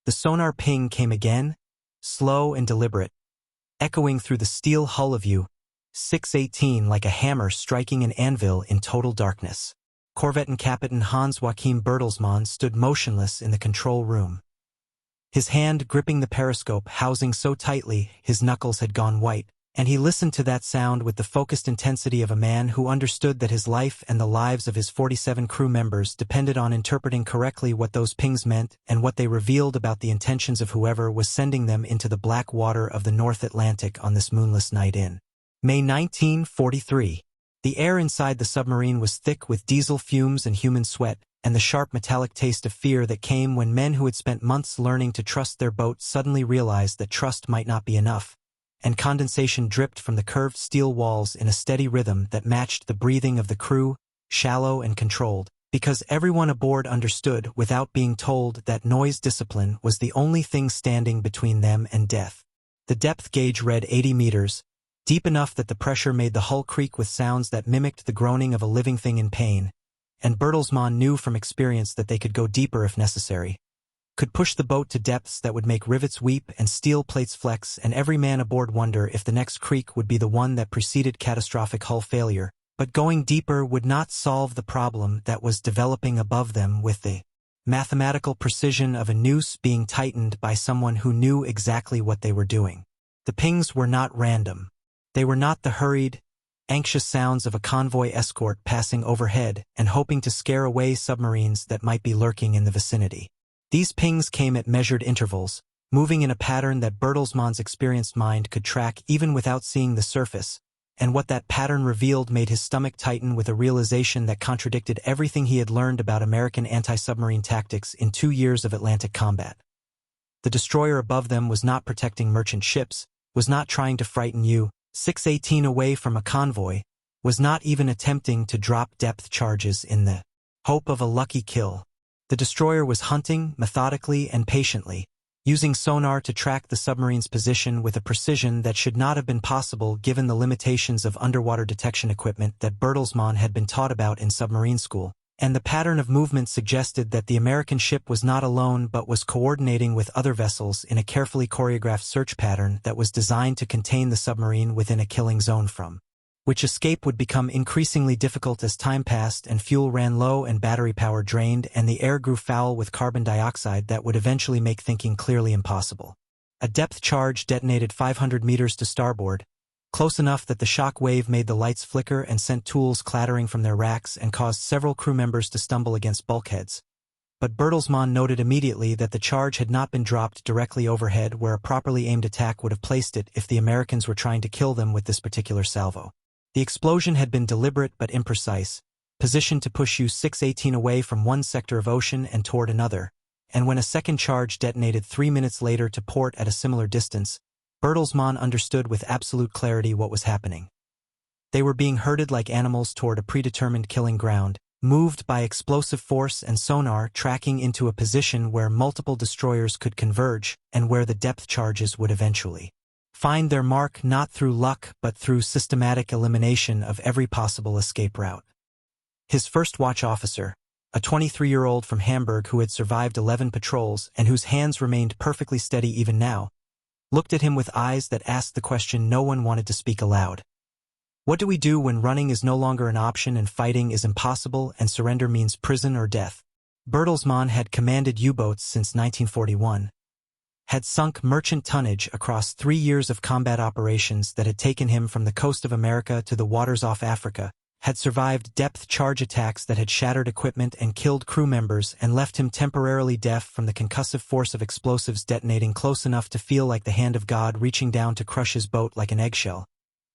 The sonar ping came again, slow and deliberate, echoing through the steel hull of U-618 like a hammer striking an anvil in total darkness. Corvettenkapitän Hans-Joachim Bertelsmann stood motionless in the control room. His hand gripping the periscope housing so tightly his knuckles had gone white, and he listened to that sound with the focused intensity of a man who understood that his life and the lives of his 47 crew members depended on interpreting correctly what those pings meant and what they revealed about the intentions of whoever was sending them into the black water of the North Atlantic on this moonless night in May 1943. The air inside the submarine was thick with diesel fumes and human sweat, and the sharp metallic taste of fear that came when men who had spent months learning to trust their boat suddenly realized that trust might not be enough, and condensation dripped from the curved steel walls in a steady rhythm that matched the breathing of the crew, shallow and controlled, because everyone aboard understood without being told that noise discipline was the only thing standing between them and death. The depth gauge read 80 meters, deep enough that the pressure made the hull creak with sounds that mimicked the groaning of a living thing in pain, and Bertelsmann knew from experience that they could go deeper if necessary, could push the boat to depths that would make rivets weep and steel plates flex, and every man aboard wonder if the next creak would be the one that preceded catastrophic hull failure. But going deeper would not solve the problem that was developing above them with the mathematical precision of a noose being tightened by someone who knew exactly what they were doing. The pings were not random. They were not the hurried, anxious sounds of a convoy escort passing overhead and hoping to scare away submarines that might be lurking in the vicinity. These pings came at measured intervals, moving in a pattern that Bertelsmann's experienced mind could track even without seeing the surface, and what that pattern revealed made his stomach tighten with a realization that contradicted everything he had learned about American anti-submarine tactics in 2 years of Atlantic combat. The destroyer above them was not protecting merchant ships, was not trying to frighten U-618 away from a convoy, was not even attempting to drop depth charges in the hope of a lucky kill. The destroyer was hunting, methodically and patiently, using sonar to track the submarine's position with a precision that should not have been possible given the limitations of underwater detection equipment that Bertelsmann had been taught about in submarine school, and the pattern of movement suggested that the American ship was not alone but was coordinating with other vessels in a carefully choreographed search pattern that was designed to contain the submarine within a killing zone from which escape would become increasingly difficult as time passed and fuel ran low and battery power drained and the air grew foul with carbon dioxide that would eventually make thinking clearly impossible. A depth charge detonated 500 meters to starboard, close enough that the shock wave made the lights flicker and sent tools clattering from their racks and caused several crew members to stumble against bulkheads. But Bertelsmann noted immediately that the charge had not been dropped directly overhead where a properly aimed attack would have placed it if the Americans were trying to kill them with this particular salvo. The explosion had been deliberate but imprecise, positioned to push U-618 away from one sector of ocean and toward another, and when a second charge detonated 3 minutes later to port at a similar distance, Bertelsmann understood with absolute clarity what was happening. They were being herded like animals toward a predetermined killing ground, moved by explosive force and sonar tracking into a position where multiple destroyers could converge and where the depth charges would eventually find their mark not through luck but through systematic elimination of every possible escape route. His first watch officer, a 23-year-old from Hamburg who had survived 11 patrols and whose hands remained perfectly steady even now, looked at him with eyes that asked the question no one wanted to speak aloud. What do we do when running is no longer an option and fighting is impossible and surrender means prison or death? Bertelsmann had commanded U-boats since 1941. Had sunk merchant tonnage across 3 years of combat operations that had taken him from the coast of America to the waters off Africa, had survived depth charge attacks that had shattered equipment and killed crew members and left him temporarily deaf from the concussive force of explosives detonating close enough to feel like the hand of God reaching down to crush his boat like an eggshell.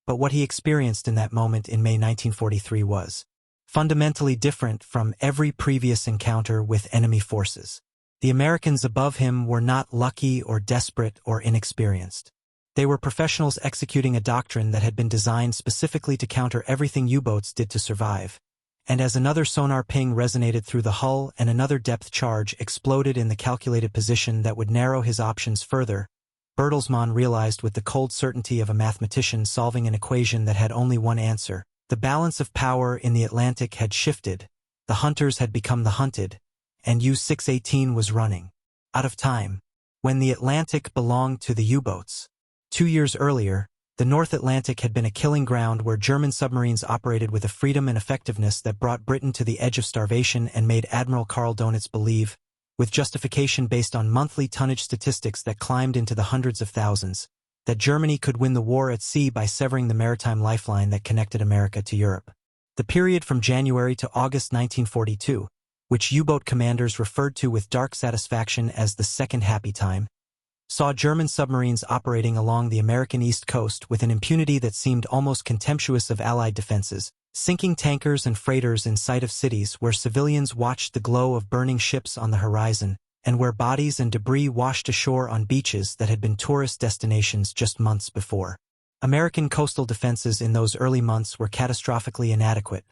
But what he experienced in that moment in May 1943 was fundamentally different from every previous encounter with enemy forces. The Americans above him were not lucky or desperate or inexperienced. They were professionals executing a doctrine that had been designed specifically to counter everything U-boats did to survive. And as another sonar ping resonated through the hull and another depth charge exploded in the calculated position that would narrow his options further, Bertelsmann realized with the cold certainty of a mathematician solving an equation that had only one answer. The balance of power in the Atlantic had shifted, the hunters had become the hunted, and U-618 was running out of time. when the Atlantic belonged to the U-boats. 2 years earlier, the North Atlantic had been a killing ground where German submarines operated with a freedom and effectiveness that brought Britain to the edge of starvation and made Admiral Karl Donitz believe, with justification based on monthly tonnage statistics that climbed into the hundreds of thousands, that Germany could win the war at sea by severing the maritime lifeline that connected America to Europe. The period from January to August 1942, which U-boat commanders referred to with dark satisfaction as the Second Happy Time, saw German submarines operating along the American East Coast with an impunity that seemed almost contemptuous of Allied defenses, sinking tankers and freighters in sight of cities where civilians watched the glow of burning ships on the horizon, and where bodies and debris washed ashore on beaches that had been tourist destinations just months before. American coastal defenses in those early months were catastrophically inadequate.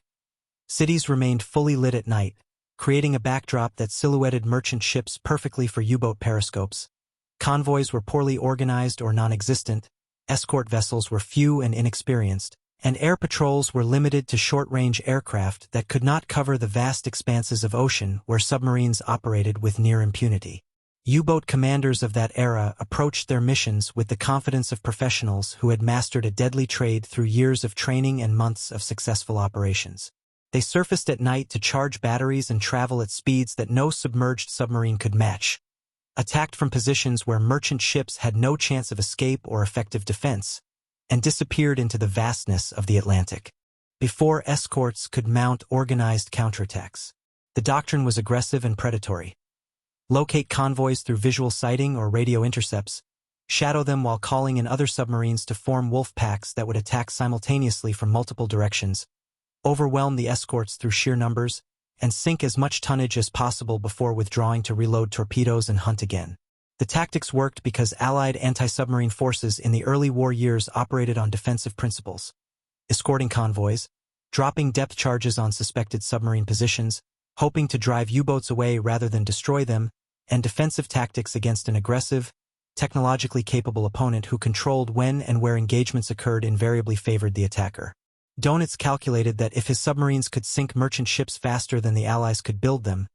Cities remained fully lit at night, creating a backdrop that silhouetted merchant ships perfectly for U-boat periscopes. Convoys were poorly organized or non-existent, escort vessels were few and inexperienced, and air patrols were limited to short-range aircraft that could not cover the vast expanses of ocean where submarines operated with near impunity. U-boat commanders of that era approached their missions with the confidence of professionals who had mastered a deadly trade through years of training and months of successful operations. They surfaced at night to charge batteries and travel at speeds that no submerged submarine could match, attacked from positions where merchant ships had no chance of escape or effective defense, and disappeared into the vastness of the Atlantic. Before escorts could mount organized counterattacks, the doctrine was aggressive and predatory. Locate convoys through visual sighting or radio intercepts, shadow them while calling in other submarines to form wolf packs that would attack simultaneously from multiple directions, overwhelm the escorts through sheer numbers, and sink as much tonnage as possible before withdrawing to reload torpedoes and hunt again. The tactics worked because Allied anti-submarine forces in the early war years operated on defensive principles, escorting convoys, dropping depth charges on suspected submarine positions, hoping to drive U-boats away rather than destroy them, and defensive tactics against an aggressive, technologically capable opponent who controlled when and where engagements occurred invariably favored the attacker. Donitz calculated that if his submarines could sink merchant ships faster than the Allies could build them,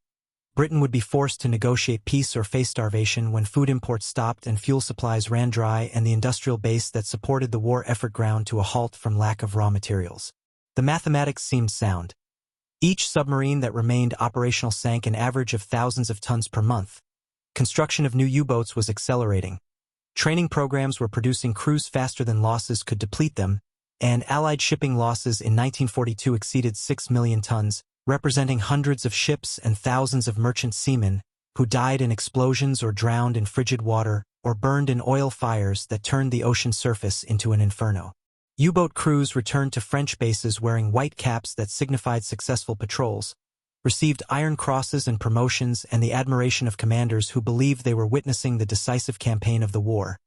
Britain would be forced to negotiate peace or face starvation when food imports stopped and fuel supplies ran dry and the industrial base that supported the war effort ground to a halt from lack of raw materials. The mathematics seemed sound. Each submarine that remained operational sank an average of thousands of tons per month. Construction of new U-boats was accelerating. Training programs were producing crews faster than losses could deplete them, and Allied shipping losses in 1942 exceeded 6 million tons, representing hundreds of ships and thousands of merchant seamen who died in explosions or drowned in frigid water or burned in oil fires that turned the ocean surface into an inferno. U-boat crews returned to French bases wearing white caps that signified successful patrols, received Iron Crosses and promotions and the admiration of commanders who believed they were witnessing the decisive campaign of the war,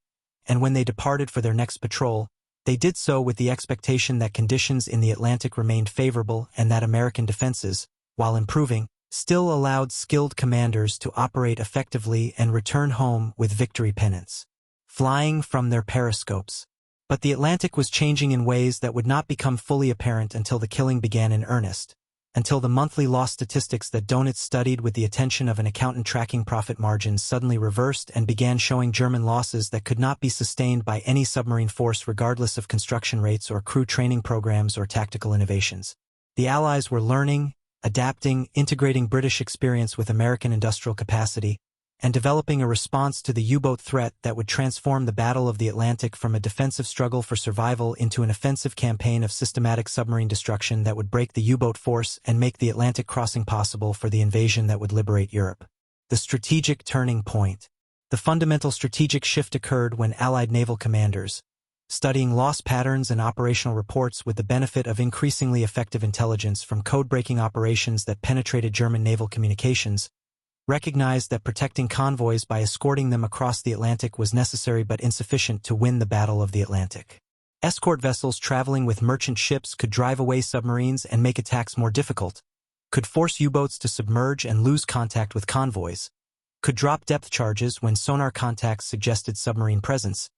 and when they departed for their next patrol, they did so with the expectation that conditions in the Atlantic remained favorable and that American defenses, while improving, still allowed skilled commanders to operate effectively and return home with victory pennants, flying from their periscopes. But the Atlantic was changing in ways that would not become fully apparent until the killing began in earnest, until the monthly loss statistics that Donitz studied with the attention of an accountant tracking profit margins suddenly reversed and began showing German losses that could not be sustained by any submarine force regardless of construction rates or crew training programs or tactical innovations. The Allies were learning, adapting, integrating British experience with American industrial capacity, and developing a response to the U-boat threat that would transform the Battle of the Atlantic from a defensive struggle for survival into an offensive campaign of systematic submarine destruction that would break the U-boat force and make the Atlantic crossing possible for the invasion that would liberate Europe. The strategic turning point. The fundamental strategic shift occurred when Allied naval commanders, studying loss patterns and operational reports with the benefit of increasingly effective intelligence from code-breaking operations that penetrated German naval communications, recognized that protecting convoys by escorting them across the Atlantic was necessary but insufficient to win the Battle of the Atlantic. Escort vessels traveling with merchant ships could drive away submarines and make attacks more difficult, could force U-boats to submerge and lose contact with convoys, could drop depth charges when sonar contacts suggested submarine presence,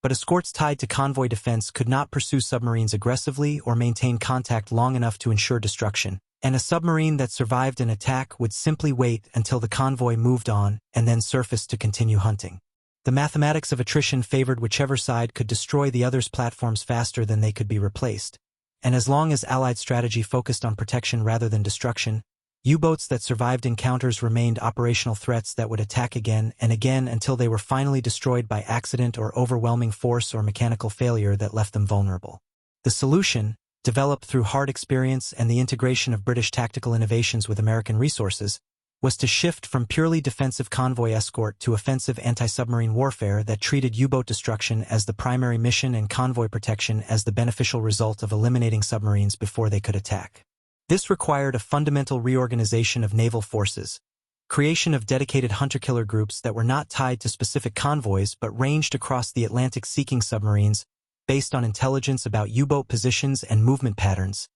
but escorts tied to convoy defense could not pursue submarines aggressively or maintain contact long enough to ensure destruction, and a submarine that survived an attack would simply wait until the convoy moved on and then surface to continue hunting. The mathematics of attrition favored whichever side could destroy the other's platforms faster than they could be replaced. And as long as Allied strategy focused on protection rather than destruction, U-boats that survived encounters remained operational threats that would attack again and again until they were finally destroyed by accident or overwhelming force or mechanical failure that left them vulnerable. The solution, developed through hard experience and the integration of British tactical innovations with American resources, was to shift from purely defensive convoy escort to offensive anti-submarine warfare that treated U-boat destruction as the primary mission and convoy protection as the beneficial result of eliminating submarines before they could attack. This required a fundamental reorganization of naval forces, creation of dedicated hunter-killer groups that were not tied to specific convoys but ranged across the Atlantic seeking submarines based on intelligence about U-boat positions and movement patterns,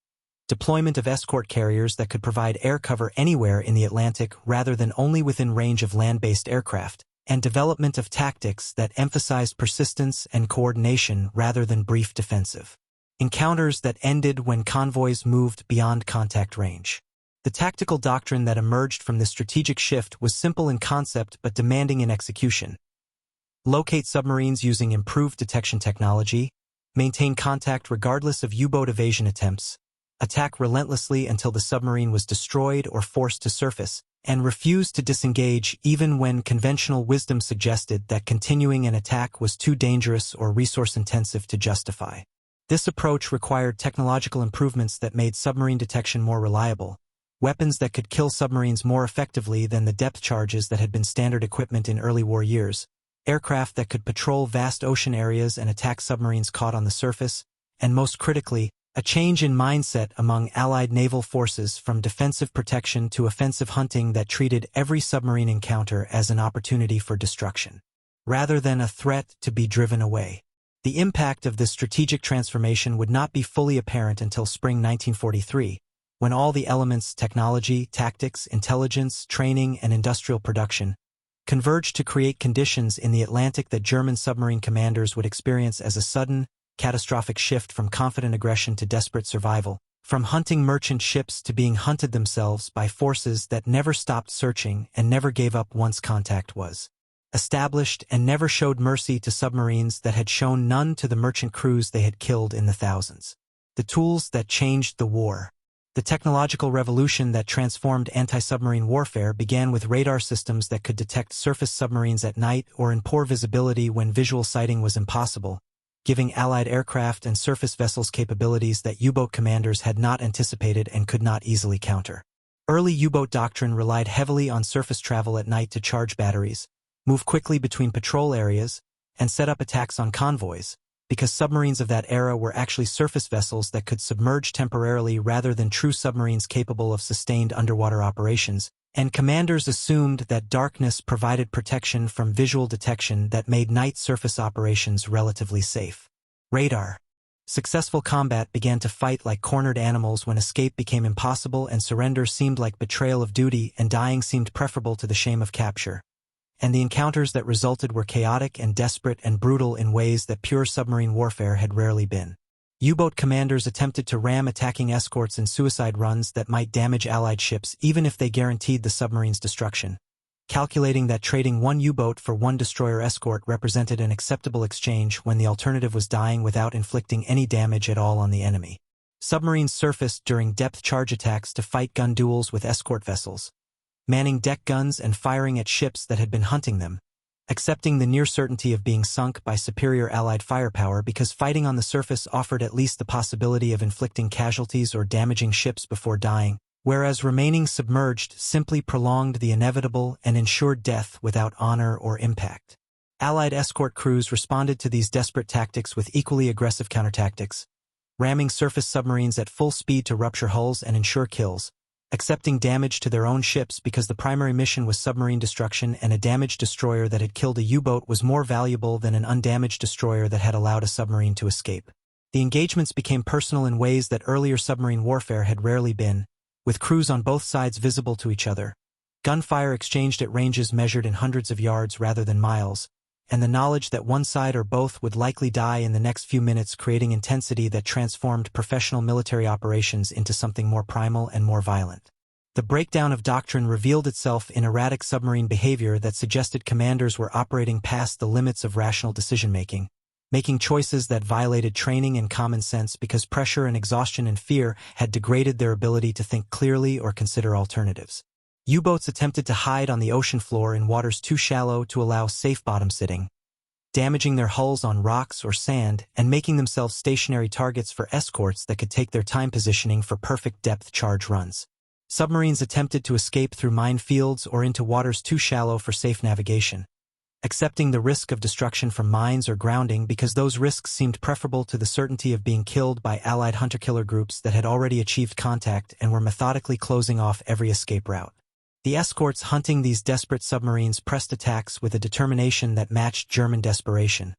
deployment of escort carriers that could provide air cover anywhere in the Atlantic rather than only within range of land-based aircraft, and development of tactics that emphasized persistence and coordination rather than brief defensive encounters that ended when convoys moved beyond contact range. The tactical doctrine that emerged from this strategic shift was simple in concept but demanding in execution. Locate submarines using improved detection technology, maintain contact regardless of U-boat evasion attempts, attack relentlessly until the submarine was destroyed or forced to surface, and refuse to disengage even when conventional wisdom suggested that continuing an attack was too dangerous or resource-intensive to justify. This approach required technological improvements that made submarine detection more reliable, weapons that could kill submarines more effectively than the depth charges that had been standard equipment in early war years, aircraft that could patrol vast ocean areas and attack submarines caught on the surface, and most critically, a change in mindset among Allied naval forces from defensive protection to offensive hunting that treated every submarine encounter as an opportunity for destruction, rather than a threat to be driven away. The impact of this strategic transformation would not be fully apparent until spring 1943, when all the elements technology, tactics, intelligence, training, and industrial production converged to create conditions in the Atlantic that German submarine commanders would experience as a sudden, catastrophic shift from confident aggression to desperate survival, from hunting merchant ships to being hunted themselves by forces that never stopped searching and never gave up once contact was established and never showed mercy to submarines that had shown none to the merchant crews they had killed in the thousands. The tools that changed the war. The technological revolution that transformed anti-submarine warfare began with radar systems that could detect surface submarines at night or in poor visibility when visual sighting was impossible, giving Allied aircraft and surface vessels capabilities that U-boat commanders had not anticipated and could not easily counter. Early U-boat doctrine relied heavily on surface travel at night to charge batteries, move quickly between patrol areas, and set up attacks on convoys, because submarines of that era were actually surface vessels that could submerge temporarily rather than true submarines capable of sustained underwater operations, and commanders assumed that darkness provided protection from visual detection that made night surface operations relatively safe. Radar. Successful combat began to fight like cornered animals when escape became impossible and surrender seemed like betrayal of duty and dying seemed preferable to the shame of capture. And the encounters that resulted were chaotic and desperate and brutal in ways that pure submarine warfare had rarely been. U-boat commanders attempted to ram attacking escorts in suicide runs that might damage Allied ships even if they guaranteed the submarine's destruction, calculating that trading one U-boat for one destroyer escort represented an acceptable exchange when the alternative was dying without inflicting any damage at all on the enemy. Submarines surfaced during depth charge attacks to fight gun duels with escort vessels, manning deck guns and firing at ships that had been hunting them, accepting the near certainty of being sunk by superior Allied firepower because fighting on the surface offered at least the possibility of inflicting casualties or damaging ships before dying, whereas remaining submerged simply prolonged the inevitable and ensured death without honor or impact. Allied escort crews responded to these desperate tactics with equally aggressive countertactics, ramming surface submarines at full speed to rupture hulls and ensure kills, accepting damage to their own ships because the primary mission was submarine destruction and a damaged destroyer that had killed a U-boat was more valuable than an undamaged destroyer that had allowed a submarine to escape. The engagements became personal in ways that earlier submarine warfare had rarely been, with crews on both sides visible to each other, gunfire exchanged at ranges measured in hundreds of yards rather than miles, and the knowledge that one side or both would likely die in the next few minutes, creating intensity that transformed professional military operations into something more primal and more violent. The breakdown of doctrine revealed itself in erratic submarine behavior that suggested commanders were operating past the limits of rational decision-making, making choices that violated training and common sense because pressure and exhaustion and fear had degraded their ability to think clearly or consider alternatives. U-boats attempted to hide on the ocean floor in waters too shallow to allow safe bottom sitting, damaging their hulls on rocks or sand and making themselves stationary targets for escorts that could take their time positioning for perfect depth charge runs. Submarines attempted to escape through minefields or into waters too shallow for safe navigation, accepting the risk of destruction from mines or grounding because those risks seemed preferable to the certainty of being killed by Allied hunter-killer groups that had already achieved contact and were methodically closing off every escape route. The escorts hunting these desperate submarines pressed attacks with a determination that matched German desperation,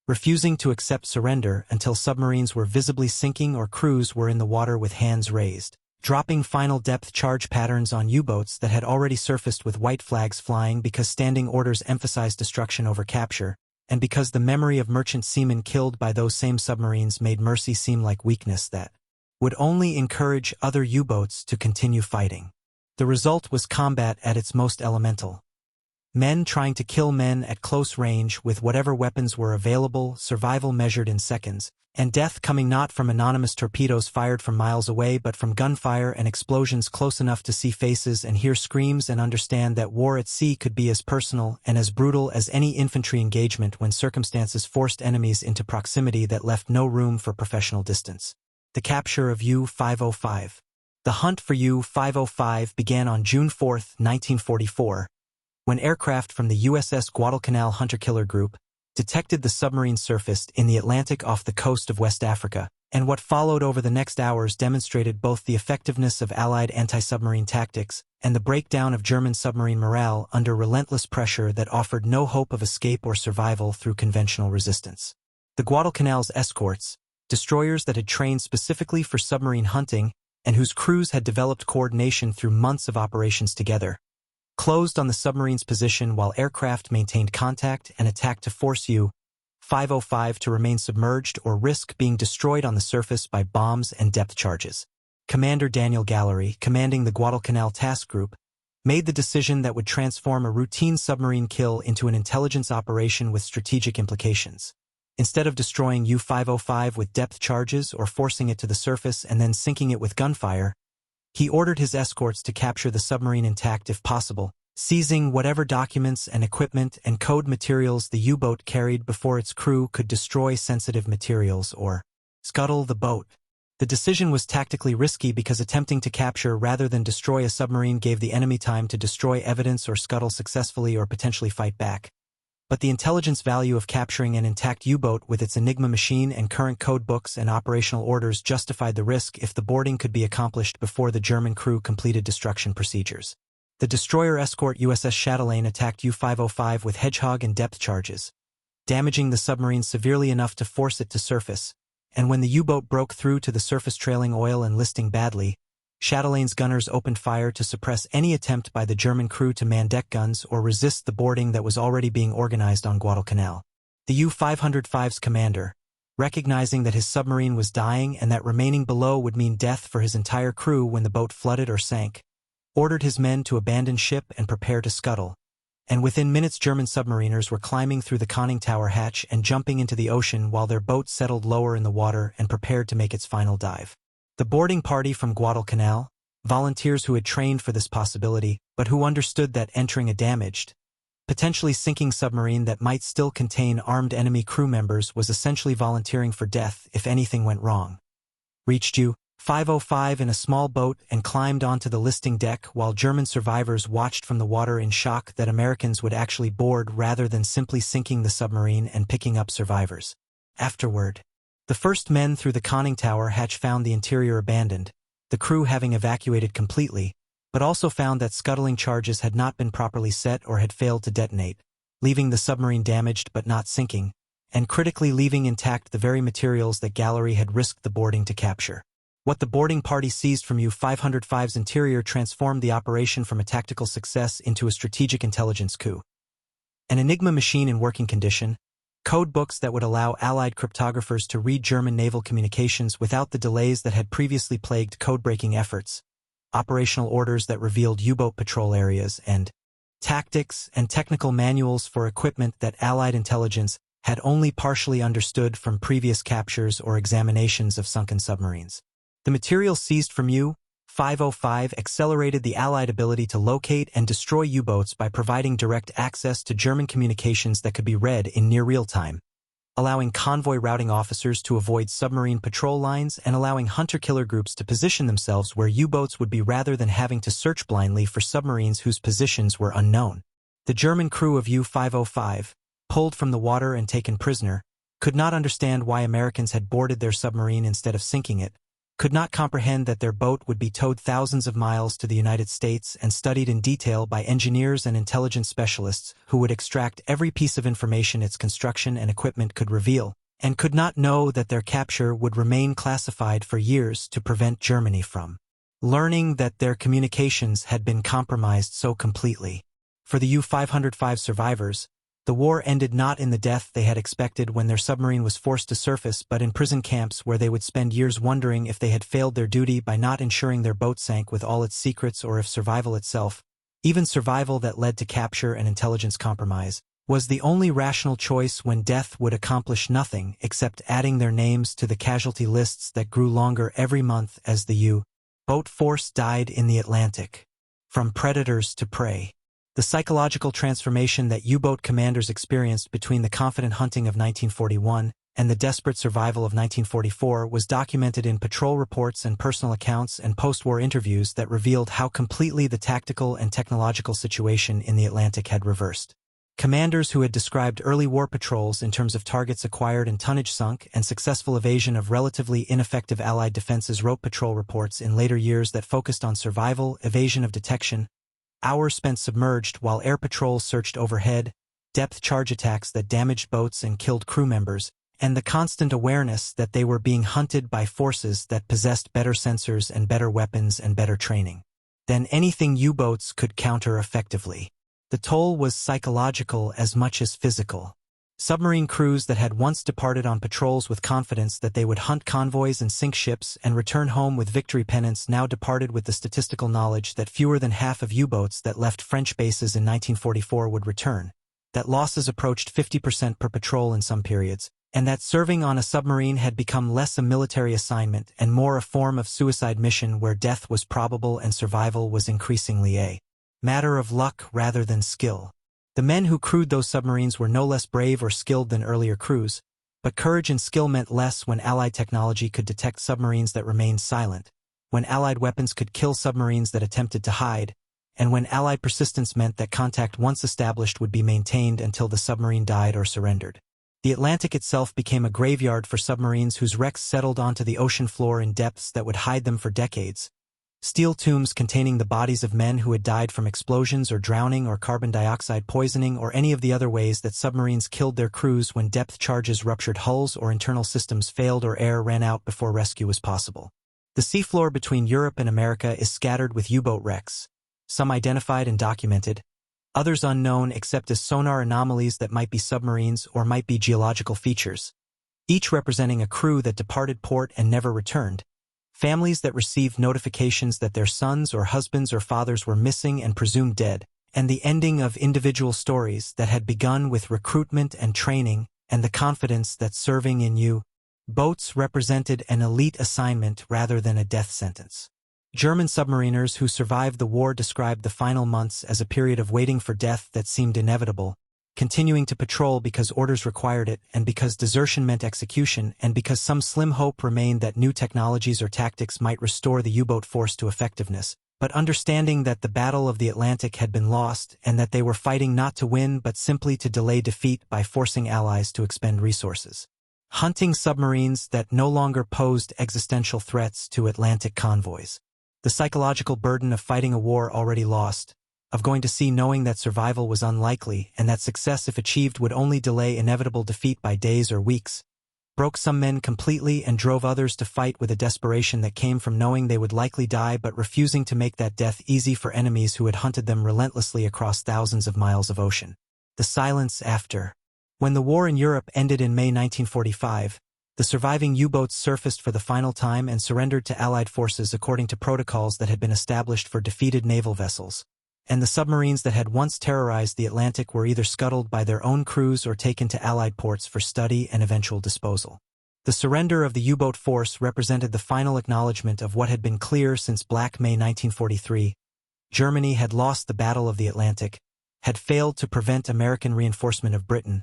refusing to accept surrender until submarines were visibly sinking or crews were in the water with hands raised, dropping final depth charge patterns on U-boats that had already surfaced with white flags flying because standing orders emphasized destruction over capture, and because the memory of merchant seamen killed by those same submarines made mercy seem like weakness that would only encourage other U-boats to continue fighting. The result was combat at its most elemental. Men trying to kill men at close range with whatever weapons were available, survival measured in seconds, and death coming not from anonymous torpedoes fired from miles away but from gunfire and explosions close enough to see faces and hear screams and understand that war at sea could be as personal and as brutal as any infantry engagement when circumstances forced enemies into proximity that left no room for professional distance. The capture of U-505. The hunt for U-505 began on June 4, 1944, when aircraft from the USS Guadalcanal hunter-killer group detected the submarine surfaced in the Atlantic off the coast of West Africa, and what followed over the next hours demonstrated both the effectiveness of Allied anti-submarine tactics and the breakdown of German submarine morale under relentless pressure that offered no hope of escape or survival through conventional resistance. The Guadalcanal's escorts, destroyers that had trained specifically for submarine hunting and whose crews had developed coordination through months of operations together, closed on the submarine's position while aircraft maintained contact and attacked to force U-505 to remain submerged or risk being destroyed on the surface by bombs and depth charges. Commander Daniel Gallery, commanding the Guadalcanal Task Group, made the decision that would transform a routine submarine kill into an intelligence operation with strategic implications. Instead of destroying U-505 with depth charges or forcing it to the surface and then sinking it with gunfire, he ordered his escorts to capture the submarine intact if possible, seizing whatever documents and equipment and code materials the U-boat carried before its crew could destroy sensitive materials or scuttle the boat. The decision was tactically risky because attempting to capture rather than destroy a submarine gave the enemy time to destroy evidence or scuttle successfully or potentially fight back. But the intelligence value of capturing an intact U-boat with its Enigma machine and current code books and operational orders justified the risk if the boarding could be accomplished before the German crew completed destruction procedures. The destroyer escort USS Chatelaine attacked U-505 with Hedgehog and depth charges, damaging the submarine severely enough to force it to surface, and when the U-boat broke through to the surface trailing oil and listing badly, Chatelaine's gunners opened fire to suppress any attempt by the German crew to man deck guns or resist the boarding that was already being organized on Guadalcanal. The U-505's commander, recognizing that his submarine was dying and that remaining below would mean death for his entire crew when the boat flooded or sank, ordered his men to abandon ship and prepare to scuttle, and within minutes German submariners were climbing through the conning tower hatch and jumping into the ocean while their boat settled lower in the water and prepared to make its final dive. The boarding party from Guadalcanal, volunteers who had trained for this possibility, but who understood that entering a damaged, potentially sinking submarine that might still contain armed enemy crew members was essentially volunteering for death if anything went wrong, reached U-505 in a small boat and climbed onto the listing deck while German survivors watched from the water in shock that Americans would actually board rather than simply sinking the submarine and picking up survivors. Afterward, the first men through the conning tower hatch found the interior abandoned, the crew having evacuated completely, but also found that scuttling charges had not been properly set or had failed to detonate, leaving the submarine damaged but not sinking, and critically leaving intact the very materials that Gallery had risked the boarding to capture. What the boarding party seized from U-505's interior transformed the operation from a tactical success into a strategic intelligence coup. An Enigma machine in working condition, code books that would allow Allied cryptographers to read German naval communications without the delays that had previously plagued code-breaking efforts, operational orders that revealed U-boat patrol areas, and tactics and technical manuals for equipment that Allied intelligence had only partially understood from previous captures or examinations of sunken submarines. The material seized from U-505 accelerated the Allied ability to locate and destroy U-boats by providing direct access to German communications that could be read in near real time, allowing convoy routing officers to avoid submarine patrol lines and allowing hunter-killer groups to position themselves where U-boats would be rather than having to search blindly for submarines whose positions were unknown. The German crew of U-505, pulled from the water and taken prisoner, could not understand why Americans had boarded their submarine instead of sinking it, could not comprehend that their boat would be towed thousands of miles to the United States and studied in detail by engineers and intelligence specialists who would extract every piece of information its construction and equipment could reveal, and could not know that their capture would remain classified for years to prevent Germany from learning that their communications had been compromised so completely. For the U-505 survivors, the war ended not in the death they had expected when their submarine was forced to surface, but in prison camps where they would spend years wondering if they had failed their duty by not ensuring their boat sank with all its secrets or if survival itself, even survival that led to capture and intelligence compromise, was the only rational choice when death would accomplish nothing except adding their names to the casualty lists that grew longer every month as the U-boat force died in the Atlantic. From predators to prey. The psychological transformation that U-boat commanders experienced between the confident hunting of 1941 and the desperate survival of 1944 was documented in patrol reports and personal accounts and post-war interviews that revealed how completely the tactical and technological situation in the Atlantic had reversed. Commanders who had described early war patrols in terms of targets acquired and tonnage sunk and successful evasion of relatively ineffective Allied defenses wrote patrol reports in later years that focused on survival, evasion of detection, hours spent submerged while air patrols searched overhead, depth charge attacks that damaged boats and killed crew members, and the constant awareness that they were being hunted by forces that possessed better sensors and better weapons and better training than anything U-boats could counter effectively. The toll was psychological as much as physical. Submarine crews that had once departed on patrols with confidence that they would hunt convoys and sink ships and return home with victory pennants now departed with the statistical knowledge that fewer than half of U-boats that left French bases in 1944 would return, that losses approached 50% per patrol in some periods, and that serving on a submarine had become less a military assignment and more a form of suicide mission where death was probable and survival was increasingly a matter of luck rather than skill. The men who crewed those submarines were no less brave or skilled than earlier crews, but courage and skill meant less when Allied technology could detect submarines that remained silent, when Allied weapons could kill submarines that attempted to hide, and when Allied persistence meant that contact once established would be maintained until the submarine died or surrendered. The Atlantic itself became a graveyard for submarines whose wrecks settled onto the ocean floor in depths that would hide them for decades. Steel tombs containing the bodies of men who had died from explosions or drowning or carbon dioxide poisoning or any of the other ways that submarines killed their crews when depth charges ruptured hulls or internal systems failed or air ran out before rescue was possible. The seafloor between Europe and America is scattered with U-boat wrecks, some identified and documented, others unknown except as sonar anomalies that might be submarines or might be geological features, each representing a crew that departed port and never returned. Families that received notifications that their sons or husbands or fathers were missing and presumed dead, and the ending of individual stories that had begun with recruitment and training and the confidence that serving in U-boats represented an elite assignment rather than a death sentence. German submariners who survived the war described the final months as a period of waiting for death that seemed inevitable, continuing to patrol because orders required it and because desertion meant execution and because some slim hope remained that new technologies or tactics might restore the U-boat force to effectiveness, but understanding that the Battle of the Atlantic had been lost and that they were fighting not to win but simply to delay defeat by forcing allies to expend resources. Hunting submarines that no longer posed existential threats to Atlantic convoys. The psychological burden of fighting a war already lost, of going to sea knowing that survival was unlikely and that success if achieved would only delay inevitable defeat by days or weeks, broke some men completely and drove others to fight with a desperation that came from knowing they would likely die but refusing to make that death easy for enemies who had hunted them relentlessly across thousands of miles of ocean. The silence after. When the war in Europe ended in May 1945, The surviving U-boats surfaced for the final time and surrendered to Allied forces according to protocols that had been established for defeated naval vessels. And the submarines that had once terrorized the Atlantic were either scuttled by their own crews or taken to Allied ports for study and eventual disposal. The surrender of the U-boat force represented the final acknowledgement of what had been clear since Black May 1943. Germany had lost the Battle of the Atlantic, had failed to prevent American reinforcement of Britain,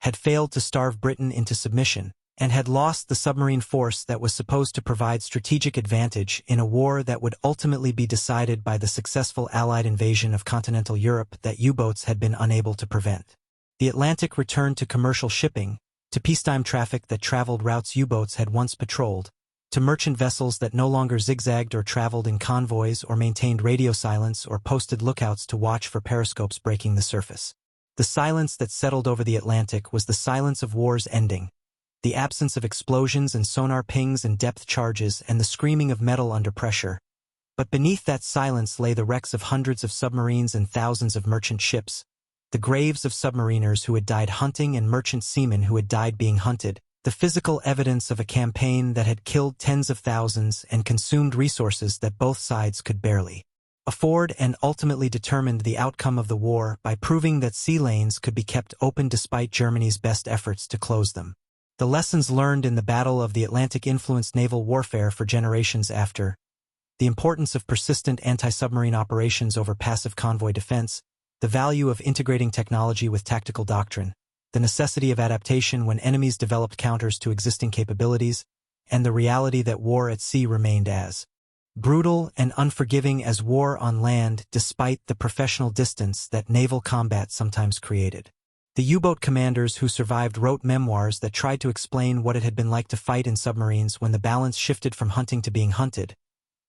had failed to starve Britain into submission, and had lost the submarine force that was supposed to provide strategic advantage in a war that would ultimately be decided by the successful Allied invasion of continental Europe that U-boats had been unable to prevent. The Atlantic returned to commercial shipping, to peacetime traffic that traveled routes U-boats had once patrolled, to merchant vessels that no longer zigzagged or traveled in convoys or maintained radio silence or posted lookouts to watch for periscopes breaking the surface. The silence that settled over the Atlantic was the silence of war's ending, the absence of explosions and sonar pings and depth charges and the screaming of metal under pressure. But beneath that silence lay the wrecks of hundreds of submarines and thousands of merchant ships, the graves of submariners who had died hunting and merchant seamen who had died being hunted, the physical evidence of a campaign that had killed tens of thousands and consumed resources that both sides could barely afford, and ultimately determined the outcome of the war by proving that sea lanes could be kept open despite Germany's best efforts to close them. The lessons learned in the Battle of the Atlantic influenced naval warfare for generations after: the importance of persistent anti-submarine operations over passive convoy defense, the value of integrating technology with tactical doctrine, the necessity of adaptation when enemies developed counters to existing capabilities, and the reality that war at sea remained as brutal and unforgiving as war on land despite the professional distance that naval combat sometimes created. The U-boat commanders who survived wrote memoirs that tried to explain what it had been like to fight in submarines when the balance shifted from hunting to being hunted,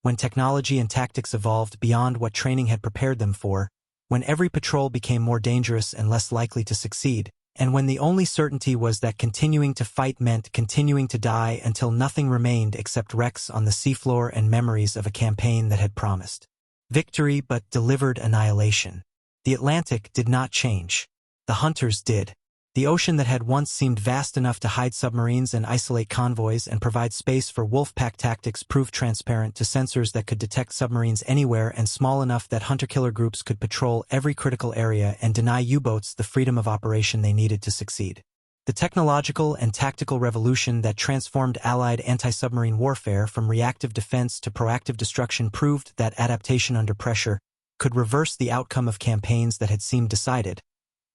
when technology and tactics evolved beyond what training had prepared them for, when every patrol became more dangerous and less likely to succeed, and when the only certainty was that continuing to fight meant continuing to die until nothing remained except wrecks on the seafloor and memories of a campaign that had promised victory but delivered annihilation. The Atlantic did not change. The hunters did. The ocean that had once seemed vast enough to hide submarines and isolate convoys and provide space for wolf-pack tactics proved transparent to sensors that could detect submarines anywhere and small enough that hunter-killer groups could patrol every critical area and deny U-boats the freedom of operation they needed to succeed. The technological and tactical revolution that transformed Allied anti-submarine warfare from reactive defense to proactive destruction proved that adaptation under pressure could reverse the outcome of campaigns that had seemed decided,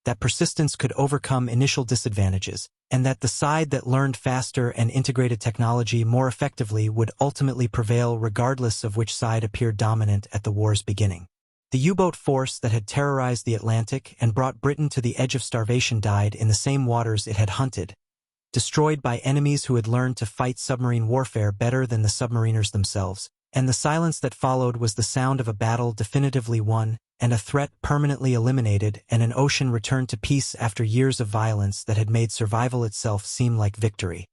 that persistence could overcome initial disadvantages, and that the side that learned faster and integrated technology more effectively would ultimately prevail regardless of which side appeared dominant at the war's beginning. The U-boat force that had terrorized the Atlantic and brought Britain to the edge of starvation died in the same waters it had hunted, destroyed by enemies who had learned to fight submarine warfare better than the submariners themselves, and the silence that followed was the sound of a battle definitively won, and a threat permanently eliminated, and an ocean returned to peace after years of violence that had made survival itself seem like victory.